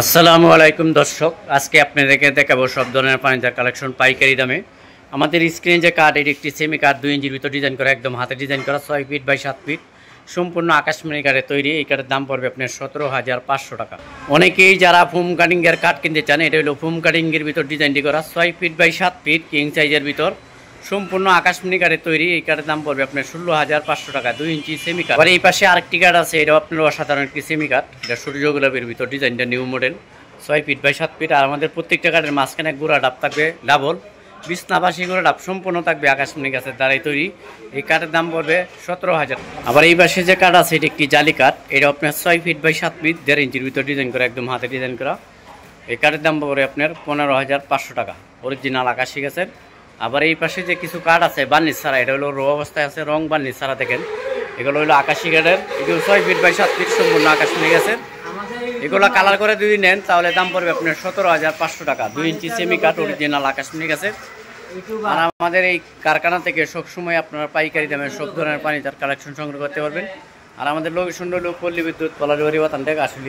আসসালামু আলাইকুম দর্শক, আজকে আপনাদেরকে দেখাবো সব ধরনের ফার্নিচার কালেকশন পাইকারি দামে। আমাদের স্ক্রিনে যে কাঠ, এটি একটি সেমি কাঠ, 2 ইঞ্চির ভিতর ডিজাইন করা, একদম হাতে ডিজাইন করা, 6 ফিট বাই 7 ফিট, সম্পূর্ণ আকাশমণি কাঠে তৈরি। এই কাঠের দাম পড়বে আপনার 17,500 টাকা। অনেকেই যারা ফোম কাটিংয়ের কাঠ কিনতে চান, এটা হলো ফোম কাটিংয়ের ভিতর ডিজাইনটি করা, 6 ফিট বাই 7 ফিট কিং সাইজের ভিতর, সম্পূর্ণ আকাশমণি কাঠে তৈরি। এই কাঠের দাম পড়বে আপনার 16,500 টাকা, 2 ইঞ্চি সেমি কাঠ। আর এই পাশে আরেকটি কাঠ আছে, এটাও আপনার অসাধারণ একটি সেমি কাঠ, এটা সূর্য গোলাপের ভিতর ডিজাইনটা new model, 6 feet by 7 feet. আর আমাদের প্রত্যেকটা কাঠের মাঝখানে গোড়া ডাব থাকবে ডাবল, বিছনাবাসী গোড়া ডাব সম্পূর্ণ থাকবে আকাশমণি গাছের দ্বারাই তৈরি। এই কাঠের দাম পড়বে 17,000। আবার এই পাশে যে কাঠ আছে, এটি একটি জালি কাঠ, এটা আপনার 6 ফিট বাই 7 ফিট, 1.5 ইঞ্চির ভিতর ডিজাইন করা, একদম হাতে ডিজাইন করা। এই কাঠের দাম পড়বে আপনার 15,500 টাকা, অরিজিনাল আকাশী গাছের। আবার এই পাশে যে কিছু কাঠ আছে বার্নিশ ছাড়া, এটা হলো রো অবস্থায় আছে, রং বার্নিশ ছাড়া দেখেন, এগুলো হলো আকাশী কাঠের, এগুলো 6 ফিট বাই 7 ফিট, সম্পূর্ণ আকাশমণি গাছের। এগুলো কালার করে যদি নেন তাহলে দাম পড়বে আপনার 17,500 টাকা, 2 ইঞ্চি সেমি কাঠ, অরিজিনাল আকাশমণি গাছের। আর আমাদের এই কারখানা থেকে সবসময় আপনারা পাইকারি দামে সব ধরনের ফার্নিচার কালেকশন সংগ্রহ করতে পারবেন। আর আমাদের লোকেশন হলো পল্লী বিদ্যুৎ, পলাশবাড়ি, বাতান থেকে আসলে